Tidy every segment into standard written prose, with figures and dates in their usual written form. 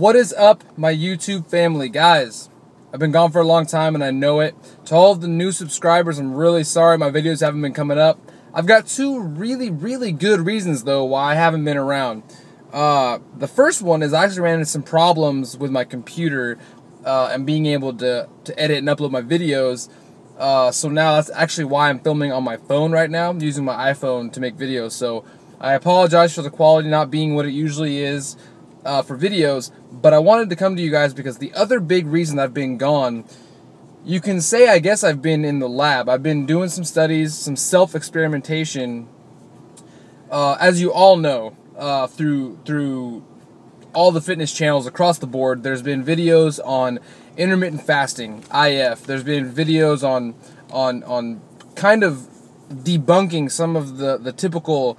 What is up, my YouTube family? Guys, I've been gone for a long time and I know it. To all of the new subscribers, I'm really sorry my videos haven't been coming up. I've got two really good reasons though why I haven't been around. The first one is I actually ran into some problems with my computer and being able to edit and upload my videos. So now that's actually why I'm filming on my phone right now. I'm using my iPhone to make videos. So I apologize for the quality not being what it usually is for videos, but I wanted to come to you guys because the other big reason I've been gone, you can say I guess I've been in the lab. I've been doing some studies, some self-experimentation, as you all know, through all the fitness channels across the board. There's been videos on intermittent fasting, IF. There's been videos on kind of debunking some of the typical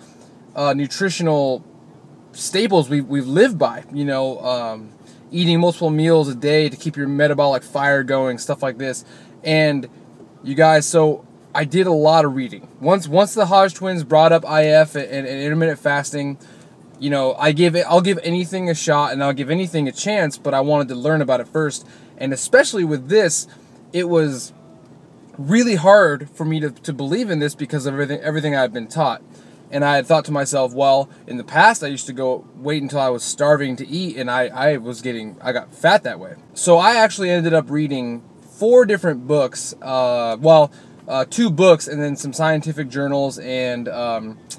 nutritional staples we've lived by, you know, eating multiple meals a day to keep your metabolic fire going, stuff like this. And you guys, so I did a lot of reading. Once the Hodge twins brought up IF and intermittent fasting, you know, I'll give anything a shot and I'll give anything a chance, but I wanted to learn about it first. And especially with this, it was really hard for me to believe in this because of everything I've been taught. And I had thought to myself, well, in the past I used to wait until I was starving to eat, and I got fat that way. So I actually ended up reading 4 different books, 2 books, and then some scientific journals and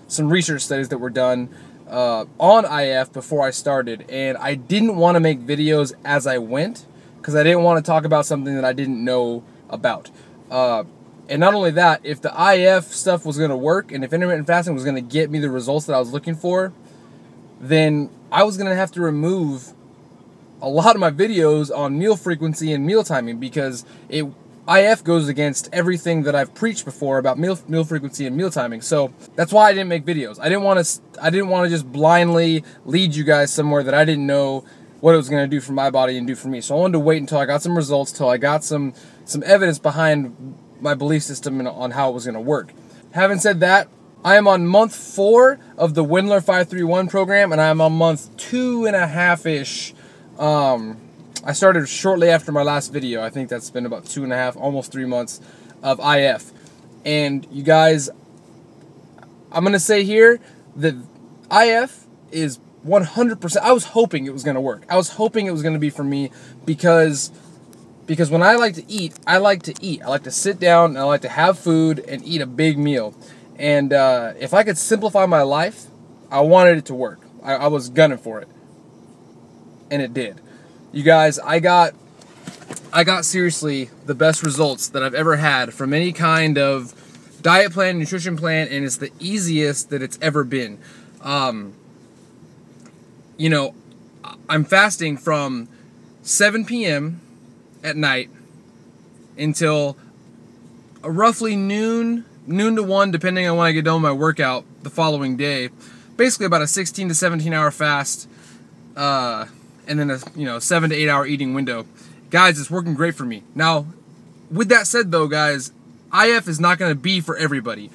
some research studies that were done on IF before I started. And I didn't want to make videos as I went because I didn't want to talk about something that I didn't know about. And not only that, if the IF stuff was going to work and if intermittent fasting was going to get me the results that I was looking for, then I was going to have to remove a lot of my videos on meal frequency and meal timing because IF goes against everything that I've preached before about meal frequency and meal timing. So that's why I didn't make videos. I didn't want to just blindly lead you guys somewhere that I didn't know what it was going to do for my body and do for me. So I wanted to wait until I got some results, till I got some evidence behind my belief system and on how it was going to work. Having said that, I am on month 4 of the Windler 531 program, and I'm on month 2.5-ish. I started shortly after my last video. I think that's been about 2.5, almost 3 months of IF. And you guys, I'm going to say here that IF is 100%. I was hoping it was going to work. I was hoping it was going to be for me because when I like to eat, I like to eat. I like to sit down and I like to have food and eat a big meal. And if I could simplify my life, I wanted it to work. I was gunning for it. And it did. You guys, I got seriously the best results that I've ever had from any kind of diet plan, nutrition plan, and it's the easiest that it's ever been. You know, I'm fasting from 7 p.m. at night until roughly noon to 1, depending on when I get done with my workout the following day. Basically about a 16 to 17 hour fast, and then a 7 to 8 hour eating window. Guys, it's working great for me. Now, with that said though, guys, IF is not going to be for everybody.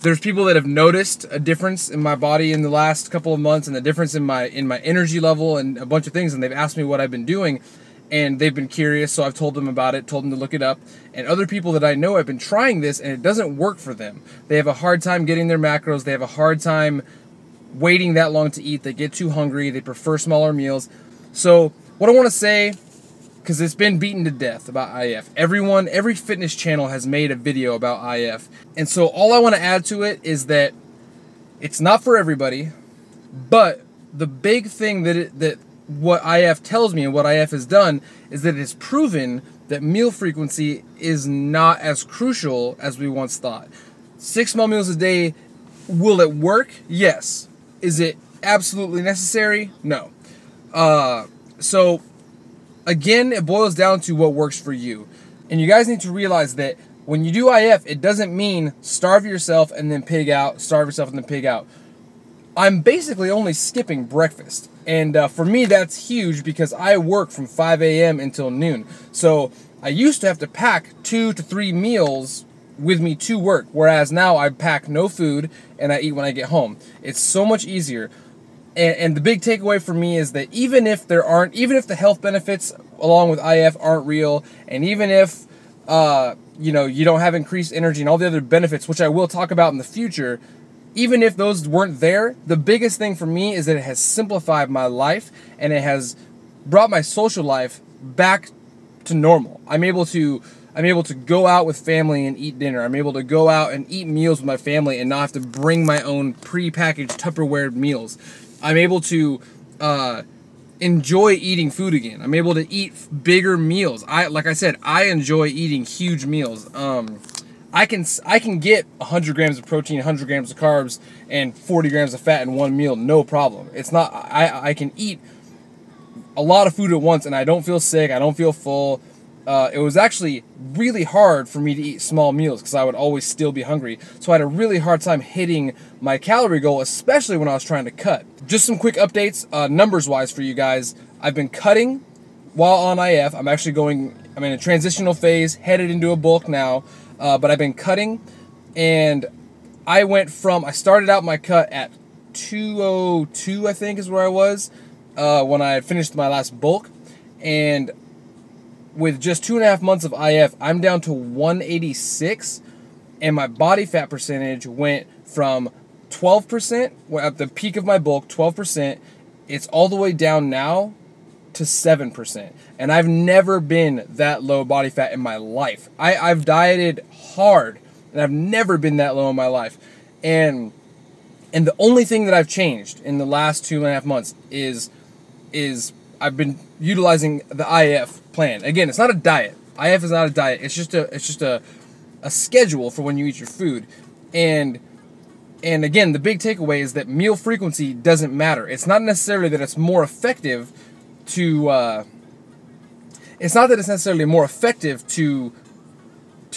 There's people that have noticed a difference in my body in the last couple of months, and the difference in my energy level and a bunch of things, and they've asked me what I've been doing. And they've been curious, so I've told them about it, told them to look it up. And other people that I know have been trying this, and it doesn't work for them. They have a hard time getting their macros. They have a hard time waiting that long to eat. They get too hungry. They prefer smaller meals. So what I want to say, because it's been beaten to death about IF. Every fitness channel has made a video about IF. And so all I want to add to it is that it's not for everybody, but the big thing that what IF tells me and what IF has done is that it has proven that meal frequency is not as crucial as we once thought. 6 small meals a day, will it work? Yes. Is it absolutely necessary? No. So again, it boils down to what works for you. And you guys need to realize that when you do IF, it doesn't mean starve yourself and then pig out, starve yourself and then pig out. I'm basically only skipping breakfast. And for me, that's huge because I work from 5 a.m. until noon. So I used to have to pack 2 to 3 meals with me to work, whereas now I pack no food and I eat when I get home. It's so much easier. And the big takeaway for me is that even if the health benefits along with IF aren't real, and even if you know, you don't have increased energy and all the other benefits, which I will talk about in the future, even if those weren't there, the biggest thing for me is that it has simplified my life and it has brought my social life back to normal. I'm able to go out with family and eat dinner. I'm able to go out and eat meals with my family and not have to bring my own pre-packaged Tupperware meals. I'm able to enjoy eating food again. I'm able to eat bigger meals. Like I said, I enjoy eating huge meals. I can get 100 grams of protein, 100 grams of carbs, and 40 grams of fat in one meal, no problem. It's not, I can eat a lot of food at once and I don't feel sick, I don't feel full. It was actually really hard for me to eat small meals because I would always still be hungry. So I had a really hard time hitting my calorie goal, especially when I was trying to cut. Just some quick updates, numbers-wise for you guys. I've been cutting while on IF. I'm in a transitional phase, headed into a bulk now, but I've been cutting, and I started out my cut at 202, I think is where I was, when I had finished my last bulk, and with just 2.5 months of IF, I'm down to 186, and my body fat percentage went from 12%, at the peak of my bulk, 12%, it's all the way down now to 7%. And I've never been that low body fat in my life. I've dieted hard, and I've never been that low in my life. And the only thing that I've changed in the last 2.5 months is I've been utilizing the IF plan. Again, it's not a diet. IF is not a diet. It's just a schedule for when you eat your food. And again, the big takeaway is that meal frequency doesn't matter. It's not necessarily that it's more effective to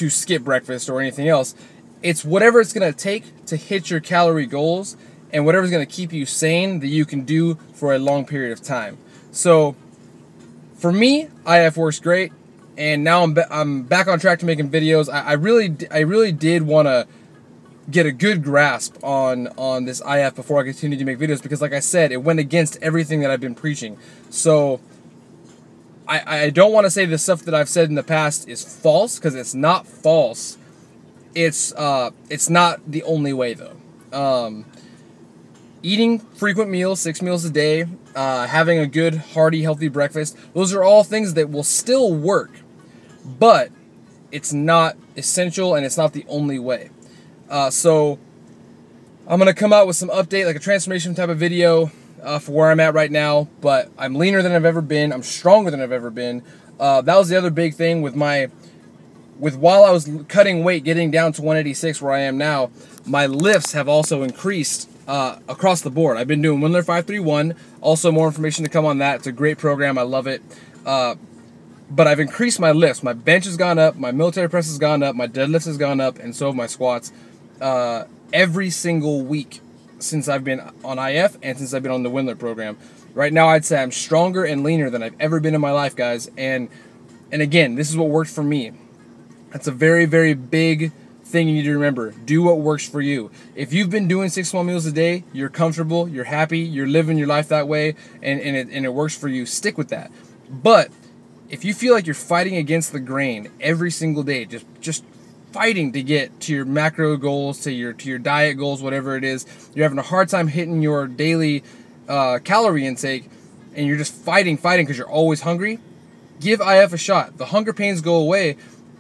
skip breakfast or anything else. It's whatever it's going to take to hit your calorie goals and whatever's going to keep you sane that you can do for a long period of time. So for me, IF works great, and now I'm back on track to making videos. I really did want to get a good grasp on this IF before I continue to make videos, because like I said, it went against everything that I've been preaching. So I don't want to say the stuff that I've said in the past is false, because it's not false. It's not the only way though. Eating frequent meals, 6 meals a day, having a good, hearty, healthy breakfast, those are all things that will still work, but it's not essential and it's not the only way. So I'm going to come out with some update, like a transformation type of video for where I'm at right now, but I'm leaner than I've ever been. I'm stronger than I've ever been. That was the other big thing while I was cutting weight, getting down to 186 where I am now, my lifts have also increased across the board. I've been doing Windler 531. Also, more information to come on that. It's a great program. I love it. But I've increased my lifts. My bench has gone up. My military press has gone up. My deadlifts has gone up, and so have my squats. Every single week since I've been on IF and since I've been on the Windler program. Right now, I'd say I'm stronger and leaner than I've ever been in my life, guys. And again, this is what worked for me. That's a very, very big thing you need to remember. Do what works for you. If you've been doing 6 small meals a day, you're comfortable, you're happy, you're living your life that way, and it works for you, stick with that. But if you feel like you're fighting against the grain every single day, just fighting to get to your macro goals, to your diet goals, whatever it is, you're having a hard time hitting your daily calorie intake, and you're just fighting because you're always hungry, give IF a shot. The hunger pains go away,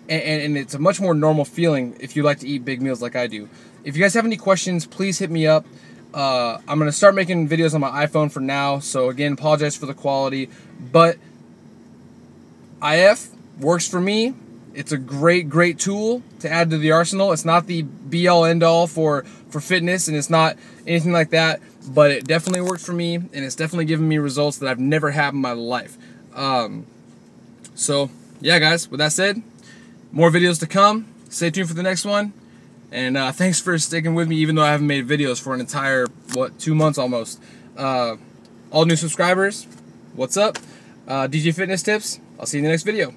and it's a much more normal feeling if you like to eat big meals like I do. If you guys have any questions, please hit me up. I'm going to start making videos on my iPhone for now, so again, apologize for the quality, but IF works for me. It's a great tool to add to the arsenal. It's not the be-all, end-all for fitness, and it's not anything like that, but it definitely works for me, and it's definitely given me results that I've never had in my life. So, yeah, guys, with that said, more videos to come. Stay tuned for the next one. And thanks for sticking with me, even though I haven't made videos for an entire, 2 months almost. All new subscribers, what's up? DJ Fitness Tips. I'll see you in the next video.